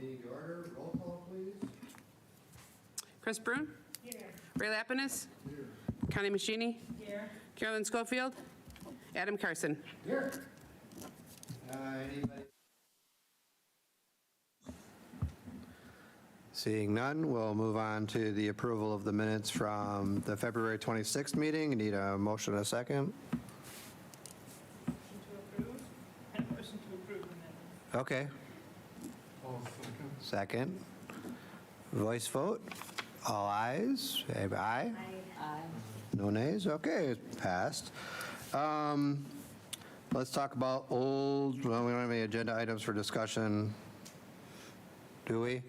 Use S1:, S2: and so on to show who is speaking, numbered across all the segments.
S1: meeting to order. Roll call, please.
S2: Chris Brune?
S3: Here.
S2: Ray Lapinus?
S1: Here.
S2: Connie Machini?
S3: Here.
S2: Carolyn Schofield? Adam Carson?
S1: Here. Anybody? Seeing none, we'll move on to the approval of the minutes from the February 26th meeting. Need a motion and a second.
S3: Motion to approve? And motion to approve the minutes.
S1: Okay. Second. Voice vote. All ayes. Say aye.
S3: Aye.
S1: No nays? Okay, it's passed. Let's talk about well, we don't have any agenda items for discussion, do we?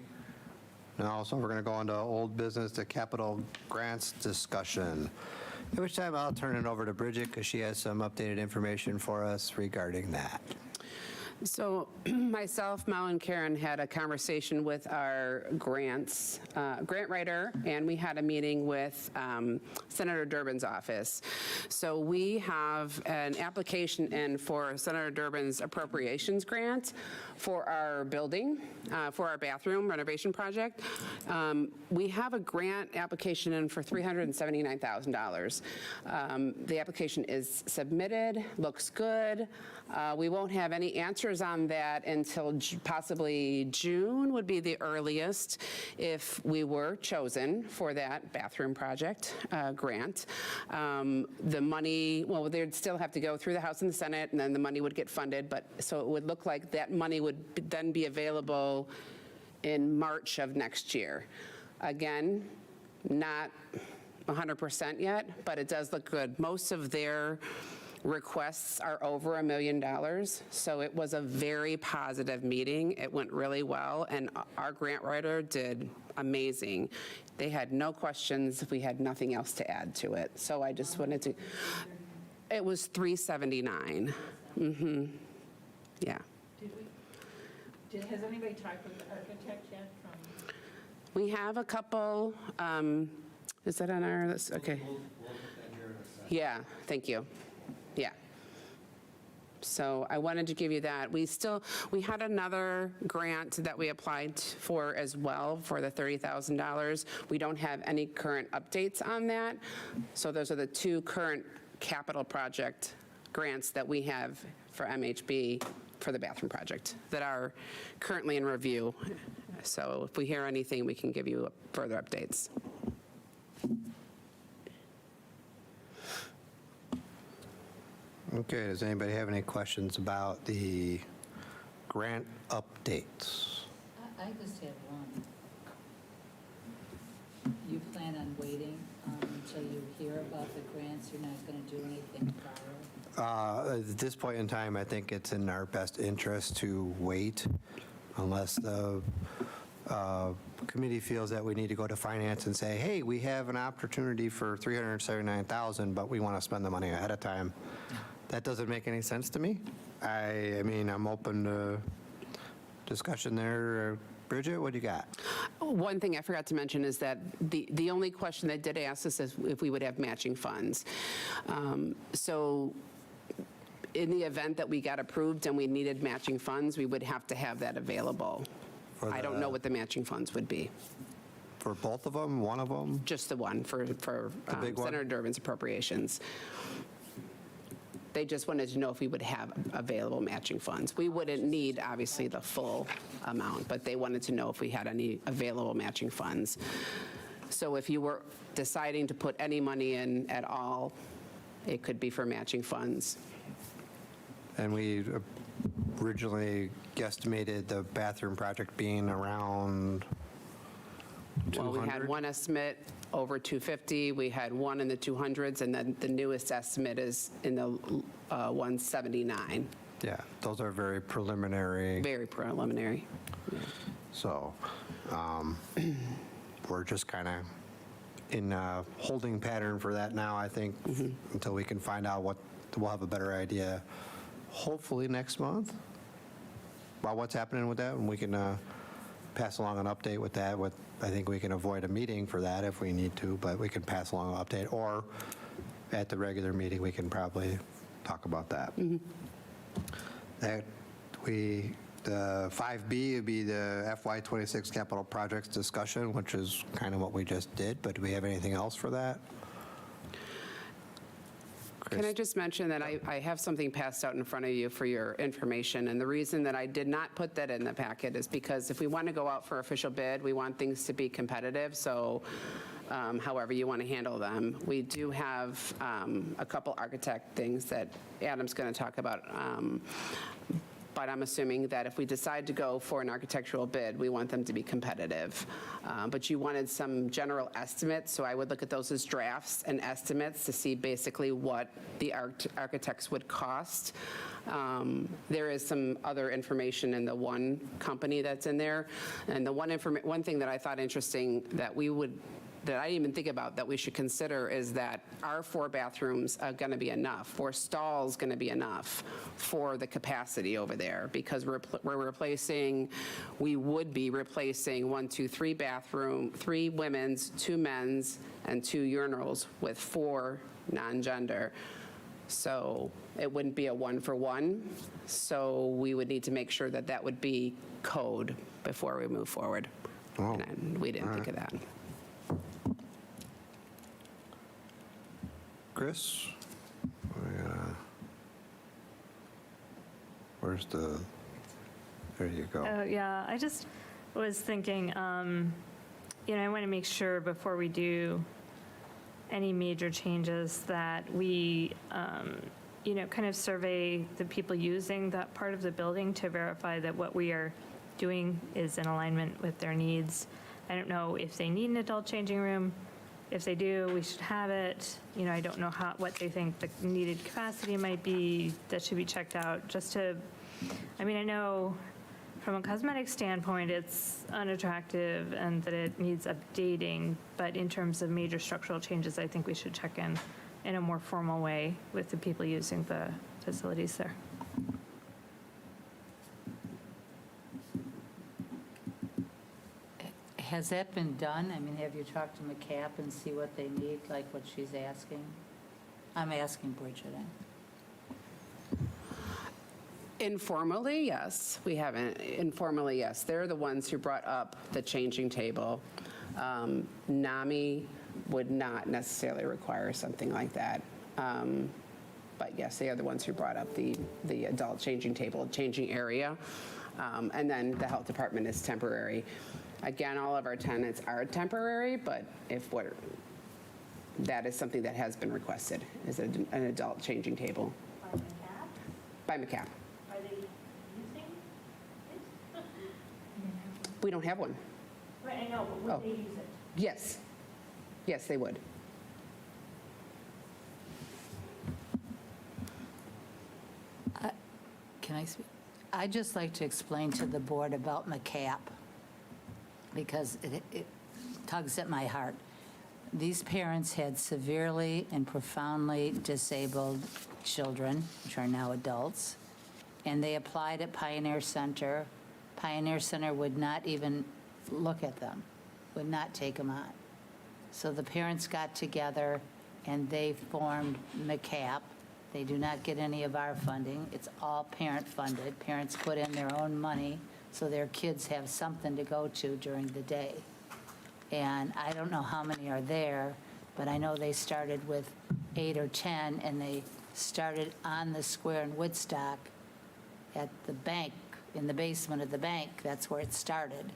S1: No, so we're going to go into old business, the capital grants discussion. At which time I'll turn it over to Bridget because she has some updated information for us regarding that.
S2: So myself, Mal, and Karen had a conversation with our grant writer, and we had a meeting with Senator Durbin's office. So we have an application in for Senator Durbin's appropriations grant for our building, for our bathroom renovation project. We have a grant application in for $379,000. The application is submitted, looks good. We won't have any answers on that until possibly June would be the earliest if we were chosen for that bathroom project grant. The money, well, they'd still have to go through the House and the Senate, and then the money would get funded, but so it would look like that money would then be available in March of next year. Again, not 100% yet, but it does look good. Most of their requests are over $1 million, so it was a very positive meeting. It went really well, and our grant writer did amazing. They had no questions. We had nothing else to add to it, so I just wanted to, it was $379. Yeah.
S3: Has anybody talked with the architect yet from?
S2: We have a couple, is that on our list? Okay. Yeah, thank you. Yeah. So I wanted to give you that. We had another grant that we applied for as well for the $30,000. We don't have any current updates on that. So those are the two current capital project grants that we have for MHB for the bathroom project that are currently in review. So if we hear anything, we can give you further updates.
S1: Okay, does anybody have any questions about the grant updates?
S4: I just have one. You plan on waiting until you hear about the grants? You're not going to do anything prior?
S1: At this point in time, I think it's in our best interest to wait unless the committee feels that we need to go to finance and say, hey, we have an opportunity for $379,000, but we want to spend the money ahead of time. That doesn't make any sense to me. I mean, I'm open to discussion there. Bridget, what do you got?
S2: One thing I forgot to mention is that the only question they did ask us is if we would have matching funds. So in the event that we got approved and we needed matching funds, we would have to have that available. I don't know what the matching funds would be.
S1: For both of them, one of them?
S2: Just the one for
S1: big one?
S2: Senator Durbin's appropriations. They just wanted to know if we would have available matching funds. We wouldn't need, obviously, the full amount, but they wanted to know if we had any available matching funds. So if you were deciding to put any money in at all, it could be for matching funds.
S1: And we originally guesstimated the bathroom project being around 200?
S2: Well, we had one estimate over 250, we had one in the 200s, and then the newest estimate is in the 179.
S1: Yeah, those are very preliminary.
S2: Very preliminary. Yeah.
S1: So we're just kind of in a holding pattern for that now, I think, until we can find out what, we'll have a better idea, hopefully next month, about what's happening with that, and we can pass along an update with that. I think we can avoid a meeting for that if we need to, but we can pass along an update, or at the regular meeting, we can probably talk about that. That The 5B would be the FY26 capital projects discussion, which is kind of what we just did, but do we have anything else for that?
S2: Can I just mention that I have something passed out in front of you for your information, and the reason that I did not put that in the packet is because if we want to go out for official bid, we want things to be competitive, so however you want to handle them. We do have a couple architect things that Adam's going to talk about, but I'm assuming that if we decide to go for an architectural bid, we want them to be competitive. But you wanted some general estimates, so I would look at those as drafts and estimates to see basically what the architects would cost. There is some other information in the one company that's in there. And the one thing that I thought interesting that I didn't even think about that we should consider is that our 4 bathrooms are going to be enough, 4 stalls going to be enough for the capacity over there, because we would be replacing 1, 2, 3 bathroom, 3 women's, 2 men's, and 2 urinals with 4 non-gender. So it wouldn't be a 1-for-1. So we would need to make sure that that would be code before we move forward.
S1: Oh,
S2: And we didn't think of that.
S1: Chris? Where's there you go.
S5: Oh, yeah, I just was thinking, I want to make sure before we do any major changes that we, kind of survey the people using that part of the building to verify that what we are doing is in alignment with their needs. I don't know if they need an adult changing room. If they do, we should have it. I don't know what they think the needed capacity might be. That should be checked out I know from a cosmetic standpoint, it's unattractive and that it needs updating. But in terms of major structural changes, I think we should check in a more formal way with the people using the facilities there.
S4: Has that been done? I mean, have you talked to McCap and see what they need, like what she's asking? I'm asking Bridget.
S2: Informally, yes. We haven't. Informally, yes. They're the ones who brought up the changing table. NAMI would not necessarily require something like that. But yes, they are the ones who brought up the adult changing table, changing area. And then the health department is temporary. Again, all of our tenants are temporary, but that is something that has been requested, is an adult changing table.
S6: By McCap?
S2: By McCap.
S6: Are they using it?
S2: We don't have one.
S6: Right, I know, but
S2: Oh.
S6: would they use it?
S2: Yes. Yes, they would.
S4: Can I speak? I'd just like to explain to the board about McCap, because it tugs at my heart. These parents had severely and profoundly disabled children, which are now adults, and they applied at Pioneer Center. Pioneer Center would not even look at them, would not take them on. So the parents got together and they formed McCap. They do not get any of our funding. It's all parent-funded. Parents put in their own money so their kids have something to go to during the day. And I don't know how many are there, but I know they started with 8 or 10, and they started on the square in Woodstock at the bank, in the basement of the bank. That's where it started.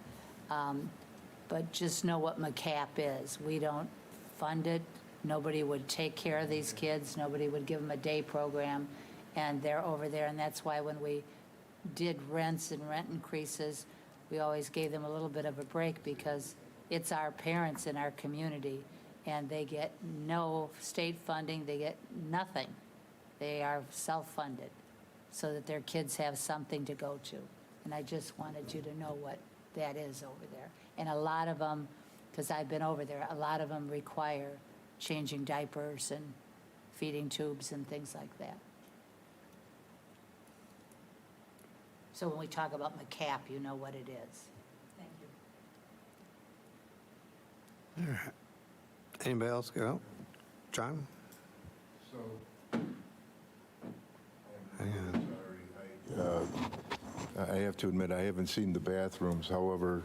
S4: But just know what McCap is. We don't fund it. Nobody would take care of these kids. Nobody would give them a day program. And they're over there. And that's why when we did rents and rent increases, we always gave them a little bit of a break, because it's our parents in our community. And they get no state funding. They get nothing. They are self-funded so that their kids have something to go to. And I just wanted you to know what that is over there. And a lot of them, because I've been over there, a lot of them require changing diapers and feeding tubes and things like that. So when we talk about McCap, you know what it is. Thank you.
S1: Anybody else go? John?
S7: So,
S1: Hang on.
S7: sorry, I have to admit, I haven't seen the bathrooms. However,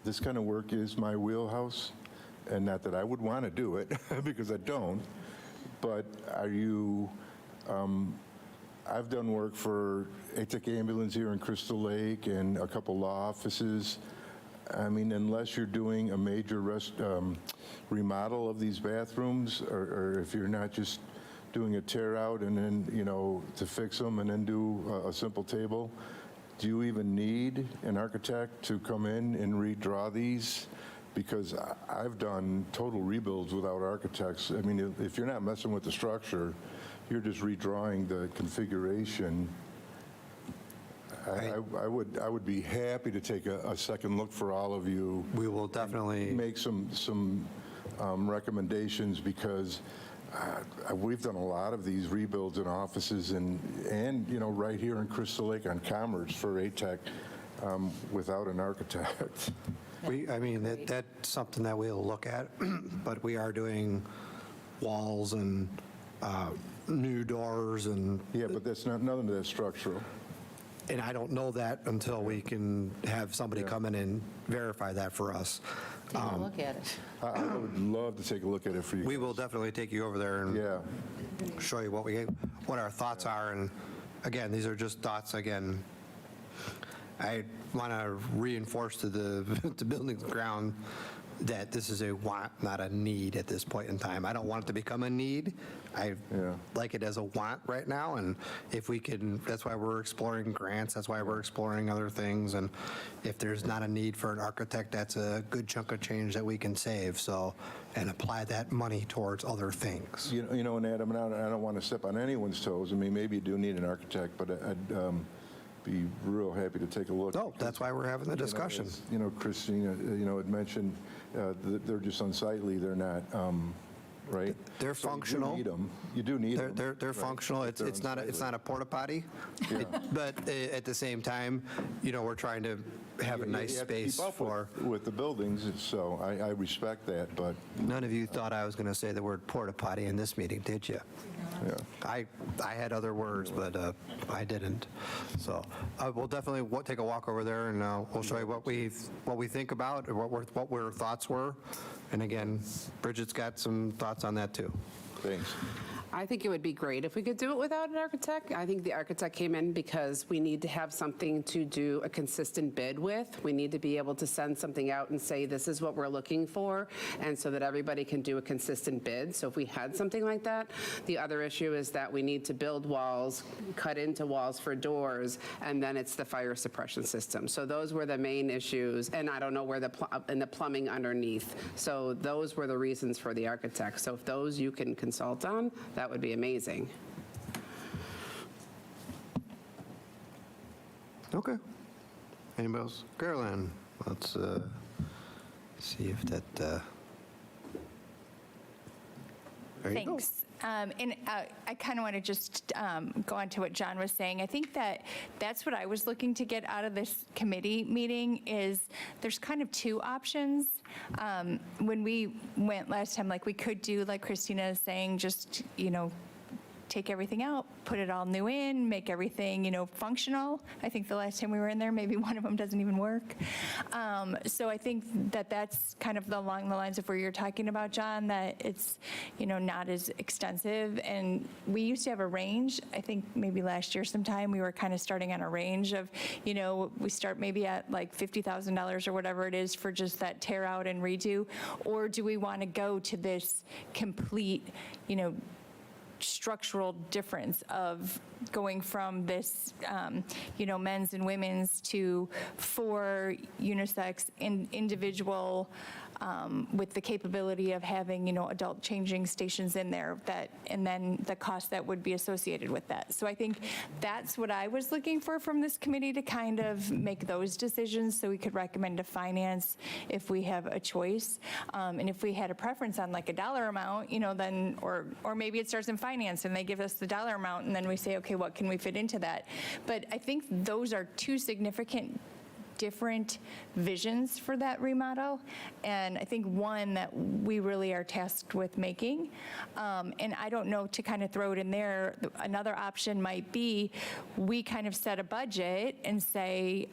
S7: this kind of work is my wheelhouse, and not that I would want to do it, because I don't, but are you, I've done work for ATEC Ambulance here in Crystal Lake and a couple law offices. I mean, unless you're doing a major remodel of these bathrooms, or if you're not just doing a tear out and then, to fix them and then do a simple table, do you even need an architect to come in and redraw these? Because I've done total rebuilds without architects. I mean, if you're not messing with the structure, you're just redrawing the configuration. I would be happy to take a second look for all of you.
S1: We will definitely.
S7: Make some recommendations, because we've done a lot of these rebuilds in offices and right here in Crystal Lake on Commerce for ATEC without an architect.
S1: That's something that we'll look at, but we are doing walls and new doors and.
S7: Yeah, but that's not, none of that's structural.
S1: And I don't know that until we can have somebody come in and verify that for us.
S4: Take a look at it.
S7: I would love to take a look at it for you.
S1: We will definitely take you over there and
S7: Yeah.
S1: show you what our thoughts are. And again, these are just thoughts. Again, I want to reinforce to the building ground that this is a want, not a need at this point in time. I don't want it to become a need. I like it as a want right now, and if we can, that's why we're exploring grants, that's why we're exploring other things, and if there's not a need for an architect, that's a good chunk of change that we can save, so, and apply that money towards other things.
S7: And Adam, and I don't want to step on anyone's toes. I mean, maybe you do need an architect, but I'd be real happy to take a look.
S1: No, that's why we're having the discussion.
S7: Christina, had mentioned they're just unsightly. They're not, right?
S1: They're functional.
S7: You do need them. You do need them.
S1: They're
S7: right?
S1: functional.
S7: But they're
S1: It's not a porta potty,
S7: Yeah.
S1: but at the same time, we're trying to have a nice
S7: You have to
S1: space
S7: keep up
S1: for.
S7: with the buildings, so I respect that, but
S1: None of you thought I was going to say the word porta potty in this meeting, did you?
S7: yeah.
S1: I had other words, but I didn't. So we'll definitely take a walk over there, and we'll show you what we think about, or what our thoughts were. And again, Bridget's got some thoughts on that too.
S7: Thanks.
S2: I think it would be great if we could do it without an architect. I think the architect came in because we need to have something to do a consistent bid with. We need to be able to send something out and say, this is what we're looking for, and so that everybody can do a consistent bid. So if we had something like that, the other issue is that we need to build walls, cut into walls for doors, and then it's the fire suppression system. So those were the main issues, and I don't know where and the plumbing underneath. So those were the reasons for the architect. So if those you can consult on, that would be amazing.
S1: Okay. Anybody else? Caroline, let's see if that. There you go.
S8: Thanks. And I kind of want to just go on to what John was saying. I think that's what I was looking to get out of this committee meeting is there's kind of two options. When we went last time, like we could do, like Christina is saying, just, take everything out, put it all new in, make everything, functional. I think the last time we were in there, maybe one of them doesn't even work. So I think that's kind of along the lines of where you're talking about, John, that it's, not as extensive. And we used to have a range. I think maybe last year sometime we were kind of starting on a range of, we start maybe at like $50,000 or whatever it is for just that tear out and redo. Or do we want to go to this complete, structural difference of going from this, men's and women's to 4 unisex individual with the capability of having, adult changing stations in there and then the cost that would be associated with that. So I think that's what I was looking for from this committee to kind of make those decisions so we could recommend to finance if we have a choice. And if we had a preference on like a dollar amount, then, or maybe it starts in finance and they give us the dollar amount and then we say, okay, what can we fit into that? But I think those are two significant different visions for that remodel, and I think one that we really are tasked with making. And I don't know, to kind of throw it in there, another option might be, we kind of set a budget and say,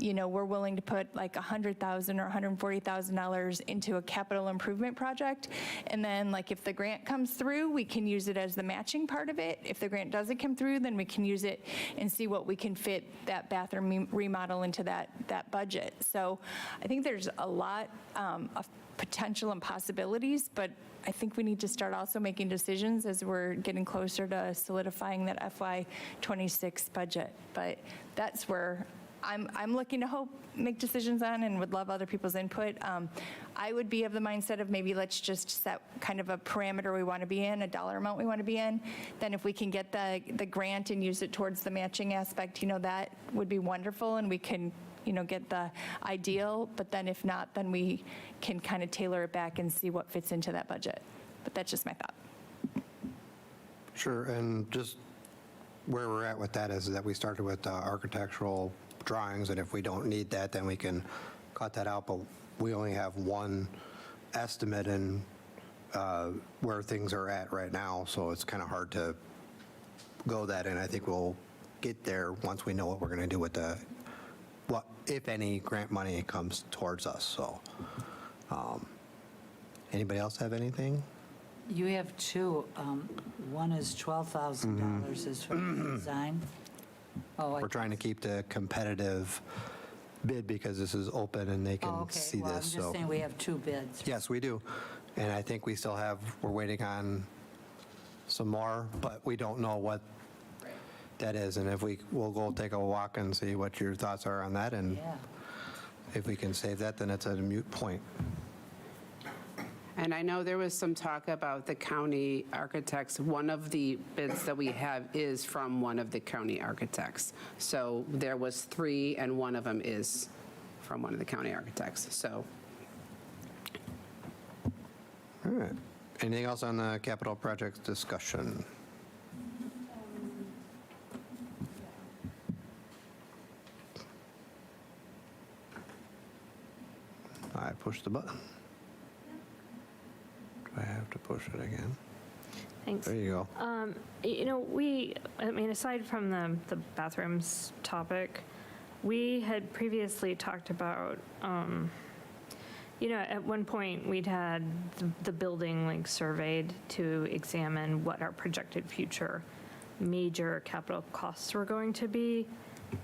S8: we're willing to put like $100,000 or $140,000 into a capital improvement project, and then like if the grant comes through, we can use it as the matching part of it. If the grant doesn't come through, then we can use it and see what we can fit that bathroom remodel into that budget. So I think there's a lot of potential and possibilities, but I think we need to start also making decisions as we're getting closer to solidifying that FY26 budget. But that's where I'm looking to make decisions on, and would love other people's input. I would be of the mindset of maybe let's just set kind of a parameter we want to be in, a dollar amount we want to be in. Then if we can get the grant and use it towards the matching aspect, that would be wonderful, and we can get the ideal. But then if not, then we can kind of tailor it back and see what fits into that budget. But that's just my thought.
S1: Sure, and just where we're at with that is that we started with architectural drawings, and if we don't need that, then we can cut that out, but we only have one estimate in where things are at right now, so it's kind of hard to go that, and I think we'll get there once we know what we're going to do with what, if any, grant money comes towards us. So anybody else have anything?
S4: You have two. One is $12,000 is for the design. Oh,
S1: We're trying to keep the competitive bid because this is open and they
S4: Oh,
S1: can
S4: okay.
S1: see
S4: Well, I'm
S1: this.
S4: just
S1: So
S4: saying we have two bids.
S1: yes, we do. And I think we still we're waiting on some more, but we don't know what that is. And if we'll go take a walk and see what your thoughts are on that. And
S4: Yeah.
S1: if we can save that, then it's a moot point.
S2: And I know there was some talk about the county architects. One of the bids that we have is from one of the county architects. So there was 3, and one of them is from one of the county architects. So
S1: All right. Anything else on the capital projects discussion? I pushed the button. Do I have to push it again?
S5: Thanks.
S1: There you go.
S5: Aside from the bathrooms topic, we had previously talked about, at one point, we'd had the building surveyed to examine what our projected future major capital costs were going to be.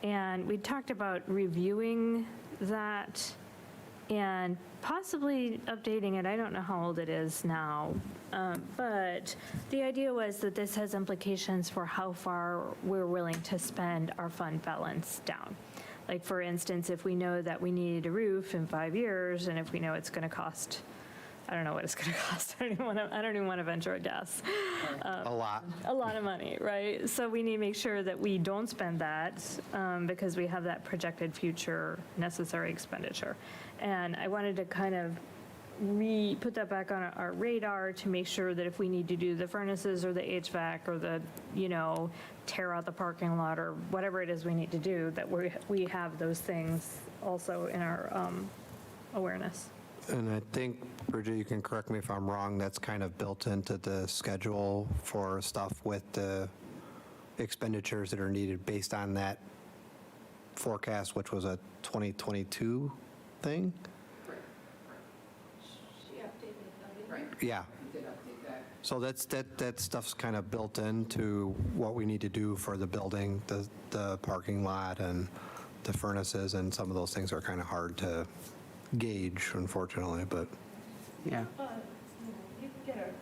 S5: And we talked about reviewing that and possibly updating it. I don't know how old it is now, but the idea was that this has implications for how far we're willing to spend our fund balance down. Like, for instance, if we know that we need a roof in 5 years, and if we know it's going to cost, I don't know what it's going to cost. I don't even want to venture a guess.
S1: A lot.
S5: A lot of money, right? So we need to make sure that we don't spend that because we have that projected future necessary expenditure. And I wanted to kind of put that back on our radar to make sure that if we need to do the furnaces or the HVAC or the, tear out the parking lot or whatever it is we need to do, that we have those things also in our awareness.
S1: And I think, Bridget, you can correct me if I'm wrong, that's kind of built into the schedule for stuff with the expenditures that are needed based on that forecast, which was a 2022 thing?
S3: She updated it, right?
S1: Yeah. So that stuff's kind of built into what we need to do for the building, the parking lot and the furnaces, and some of those things are kind of hard to gauge, unfortunately, but
S2: yeah.
S6: But, you can get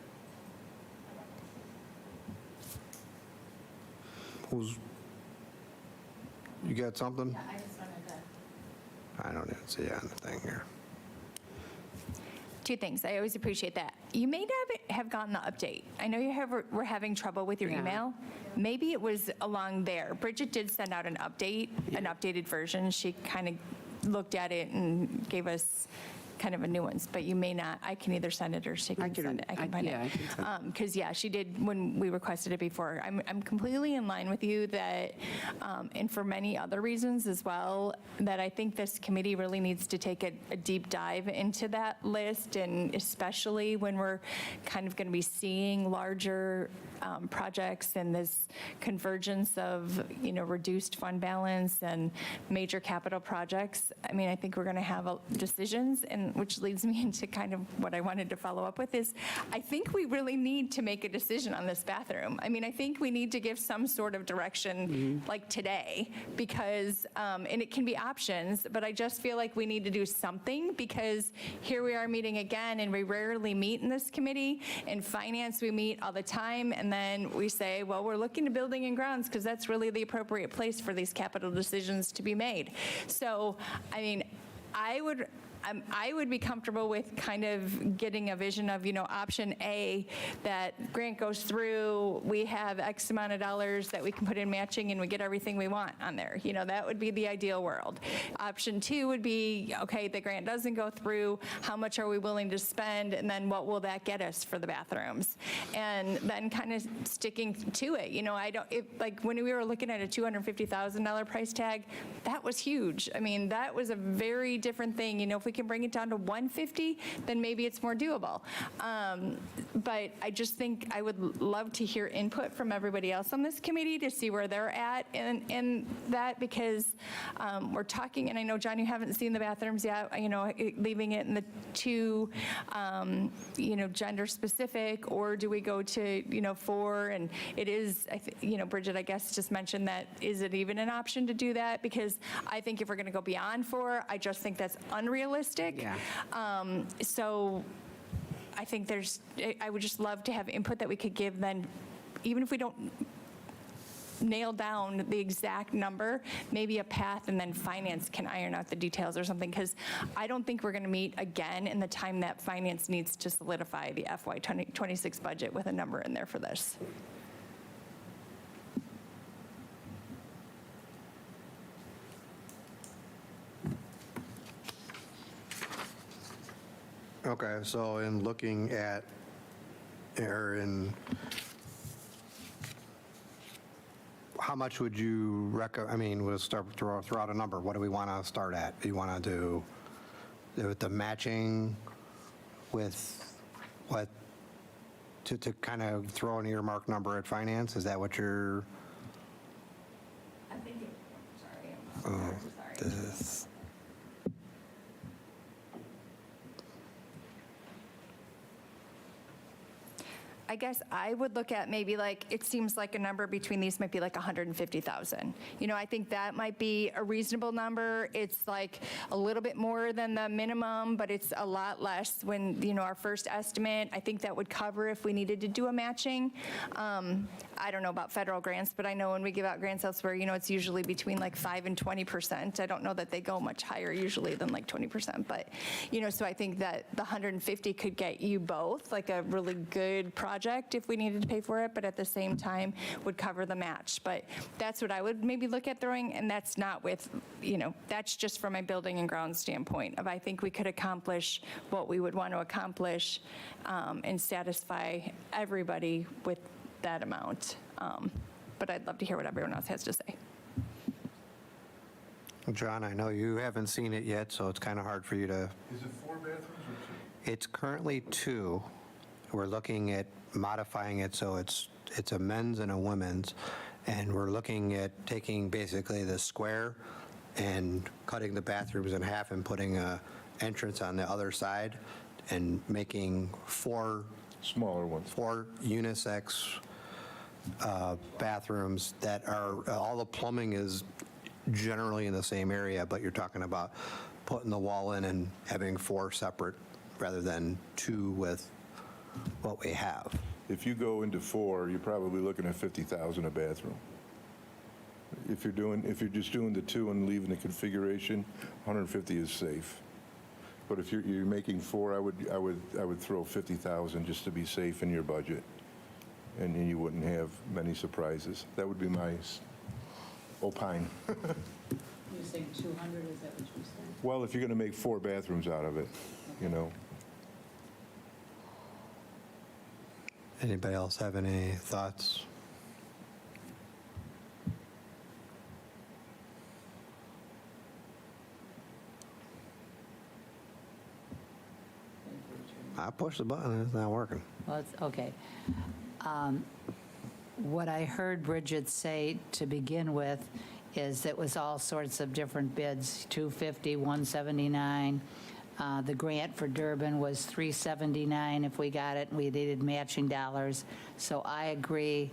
S1: you got something?
S6: I just wanted to.
S1: I don't even see it on the thing here.
S8: 2 things. I always appreciate that. You may not have gotten the update. I know were having trouble with your
S2: Yeah.
S8: email. Maybe it was along there. Bridget did send out an update, an updated version. She kind of looked at it and gave us kind of a nuance, but you may not, I can either send it or she can send it. I can find
S2: yeah, I can
S8: it. Because, yeah, she did, when we requested it before, I'm completely in line with you that, and for many other reasons as well, that I think this committee really needs to take a deep dive into that list, and especially when we're kind of going to be seeing larger projects and this convergence of, reduced fund balance and major capital projects. I mean, I think we're going to have decisions, and which leads me into kind of what I wanted to follow up with is, I think we really need to make a decision on this bathroom. I mean, I think we need to give some sort of direction like today, because, and it can be options, but I just feel like we need to do something, because here we are meeting again, and we rarely meet in this committee. In finance, we meet all the time, and then we say, well, we're looking to building and grounds because that's really the appropriate place for these capital decisions to be made. So, I mean, I would be comfortable with kind of getting a vision of, option A, that grant goes through, we have X amount of dollars that we can put in matching, and we get everything we want on there. That would be the ideal world. Option 2 would be, okay, the grant doesn't go through, how much are we willing to spend, and then what will that get us for the bathrooms? And then kind of sticking to it. Like when we were looking at a $250,000 price tag, that was huge. I mean, that was a very different thing. If we can bring it down to 150, then maybe it's more doable. But I just think I would love to hear input from everybody else on this committee to see where they're at in that, because we're talking, and I know, John, you haven't seen the bathrooms yet, leaving it in the 2, gender specific, or do we go to, 4? And it is, Bridget, I guess, just mentioned that, is it even an option to do that? Because I think if we're going to go beyond 4, I just think that's unrealistic.
S2: Yeah.
S8: So I think I would just love to have input that we could give then, even if we don't nail down the exact number, maybe a path, and then finance can iron out the details or something, because I don't think we're going to meet again in the time that finance needs to solidify the FY 26 budget with a number in there for this.
S1: Okay, so in looking at, how much would you recommend, we'll throw out a number. What do we want to start at? Do you want to do with the matching with what, to kind of throw an earmark number at finance? Is that what you're?
S8: I think sorry. I guess I would look at maybe it seems like a number between these might be like 150,000. I think that might be a reasonable number. It's like a little bit more than the minimum, but it's a lot less when, our first estimate. I think that would cover if we needed to do a matching. I don't know about federal grants, but I know when we give out grants elsewhere, it's usually between 5 and 20%. I don't know that they go much higher usually than 20%, but, so I think that the 150 could get you both, a really good project if we needed to pay for it, but at the same time would cover the match. But that's what I would maybe look at throwing, and that's not with, that's just from a building and grounds standpoint of I think we could accomplish what we would want to accomplish and satisfy everybody with that amount. But I'd love to hear what everyone else has to say.
S1: John, I know you haven't seen it yet, so it's kind of hard for you to.
S7: Is it 4 bathrooms or 2?
S1: It's currently 2. We're looking at modifying it so it's a men's and a women's, and we're looking at taking basically the square and cutting the bathrooms in half and putting a entrance on the other side and making 4
S7: Smaller ones.
S1: 4 unisex bathrooms that are, all the plumbing is generally in the same area, but you're talking about putting the wall in and having 4 separate rather than 2 with what we have.
S7: If you go into 4, you're probably looking at 50,000 a bathroom. If you're just doing the 2 and leaving the configuration, 150 is safe. But if you're making 4, I would throw 50,000 just to be safe in your budget, and then you wouldn't have many surprises. That would be my opine.
S4: You're saying 200, is that what you're saying?
S7: Well, if you're going to make 4 bathrooms out of it. you know.
S1: Anybody else have any thoughts? I pushed the button, it's not working.
S4: Well, it's, okay. What I heard Bridget say to begin with is it was all sorts of different bids, 250, 179. The grant for Durban was 379 if we got it, and we needed matching dollars. So I agree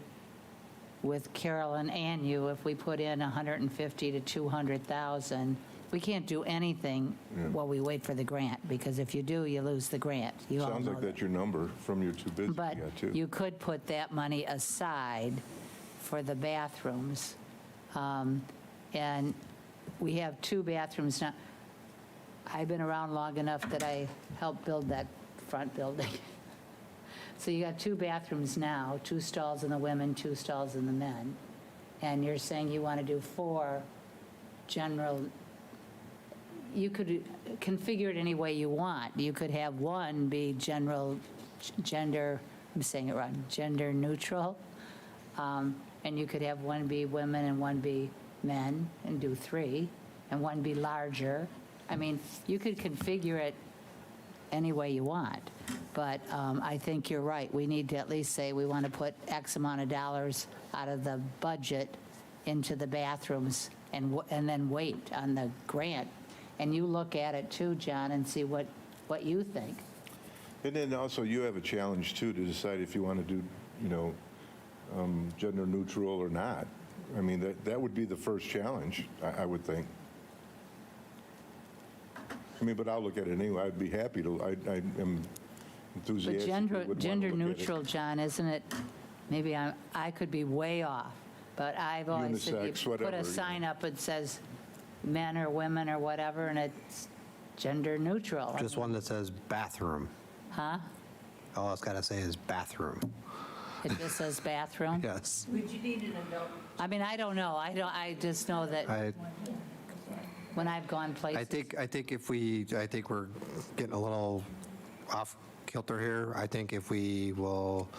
S4: with Carolyn and you, if we put in 150 to 200,000, we can't do anything while we wait for the grant, because if you do, you lose the grant. You all
S7: Sounds
S4: know
S7: like
S4: that.
S7: that's your number from your two bids you
S4: But
S7: got, too.
S4: you could put that money aside for the bathrooms. And we have 2 bathrooms now. I've been around long enough that I helped build that front building. So you got 2 bathrooms now, 2 stalls in the women, 2 stalls in the men. And you're saying you want to do 4 general, you could configure it any way you want. You could have 1 be general, gender, I'm saying it wrong, gender neutral. And you could have 1 be women and 1 be men, and do 3, and 1 be larger. I mean, you could configure it any way you want. But I think you're right. We need to at least say we want to put X amount of dollars out of the budget into the bathrooms, and then wait on the grant. And you look at it too, John, and see what you think.
S7: And then also, you have a challenge, too, to decide if you want to do, you know, gender neutral or not. I mean, that would be the first challenge, I would think. I mean, but I'll look at it anyway. I'd be happy to, I am
S4: But
S7: enthusiastic.
S4: gender neutral, John, isn't it, maybe I could be way off, but I've always said
S7: Unisex,
S4: you put
S7: whatever,
S4: a
S7: yeah.
S4: sign up that says men or women or whatever, and it's gender neutral.
S1: Just one that says bathroom.
S4: Huh?
S1: All it's got to say is bathroom.
S4: It just says bathroom?
S1: Yes.
S6: Would you need an adult?
S4: I mean, I don't know. I just know that when I've gone places.
S1: I think we're getting a little off kilter here. I think if we will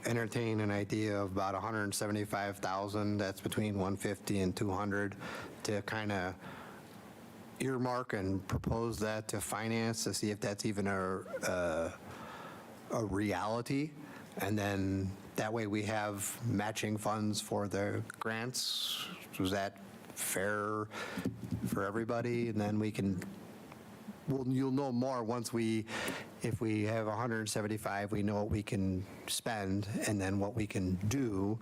S1: entertain an idea of about 175,000, that's between 150 and 200, to kind of earmark and propose that to finance to see if that's even a reality. And then that way we have matching funds for the grants. Was that fair for everybody? And then we can, you'll know more once if we have 175, we know what we can spend and then what we can do.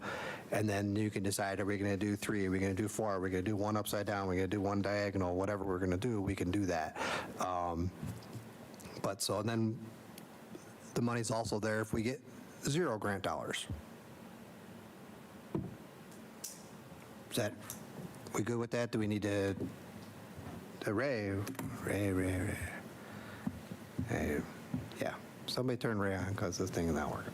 S1: And then you can decide, are we going to do 3? Are we going to do 4? Are we going to do 1 upside down? Are we going to do 1 diagonal? Whatever we're going to do, we can do that. But so then the money's also there if we get 0 grant dollars. Is that, we good with that? Do we need to, Ray, hey, yeah, somebody turn Ray on because this thing is not working.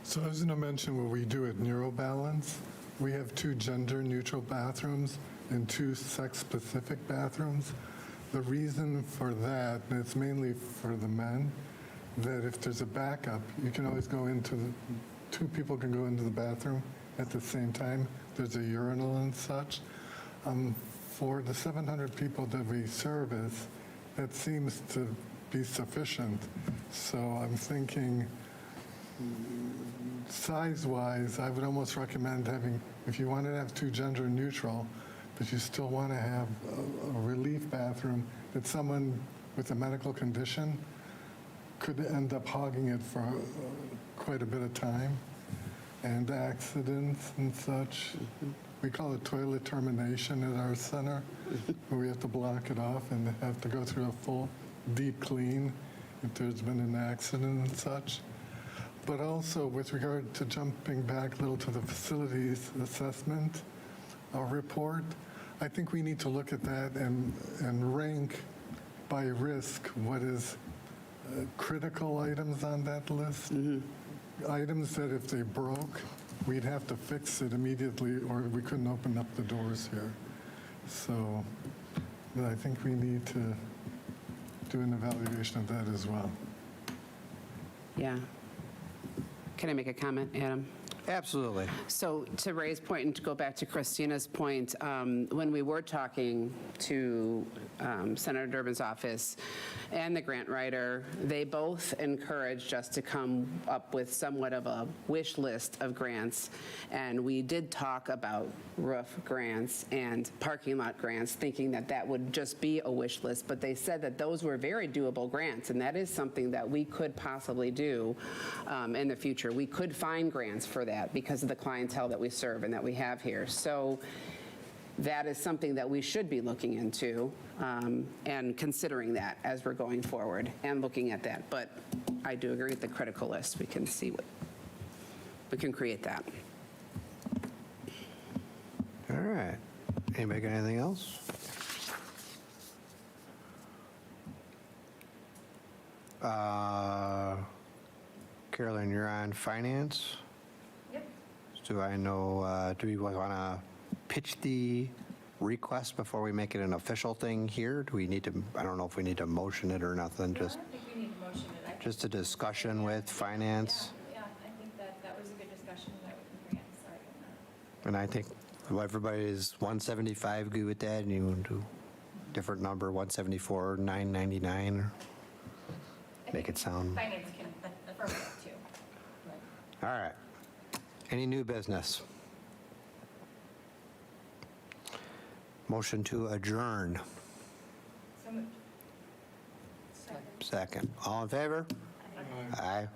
S9: So I was going to mention what we do at NeuroBalance. We have 2 gender-neutral bathrooms and 2 sex-specific bathrooms. The reason for that, and it's mainly for the men, that if there's a backup, you can always go into the, 2 people can go into the bathroom at the same time. There's a urinal and such. For the 700 people that we service, that seems to be sufficient. So I'm thinking, size-wise, I would almost recommend having, if you wanted to have 2 gender neutral, but you still want to have a relief bathroom that someone with a medical condition could end up hogging it for quite a bit of time, and accidents and such. We call it toilet termination at our center, where we have to block it off and have to go through a full deep clean if there's been an accident and such. But also with regard to jumping back a little to the facilities assessment report, I think we need to look at that and rank by risk what is critical items on that list. Items that if they broke, we'd have to fix it immediately or we couldn't open up the doors here. So I think we need to do an evaluation of that as well.
S2: Yeah. Can I make a comment, Adam?
S1: Absolutely.
S2: So to Ray's point and to go back to Christina's point, when we were talking to Senator Durbin's office and the grant writer, they both encouraged us to come up with somewhat of a wish list of grants. And we did talk about roof grants and parking lot grants, thinking that that would just be a wish list. But they said that those were very doable grants, and that is something that we could possibly do in the future. We could find grants for that because of the clientele that we serve and that we have here. So that is something that we should be looking into and considering that as we're going forward and looking at that. But I do agree with the critical list. We can see what, we can create that.
S1: All right. Anybody got anything else? Carolyn, you're on finance?
S6: Yep.
S1: Do I know, do we want to pitch the request before we make it an official thing here? Do we need to, I don't know if we need to motion it or nothing,
S6: I
S1: just,
S6: don't think we need to motion it. I think-
S1: just a discussion with finance?
S6: Yeah, I think that was a good discussion that we can bring it, sorry on that.
S1: And I think everybody's 175 good with that, and you want to do different number, 174, 999, or make it sound,
S6: Finance can affirm that too.
S1: all right. Any new business? Motion to adjourn.
S6: So moved.
S1: Second. All in favor? Aye.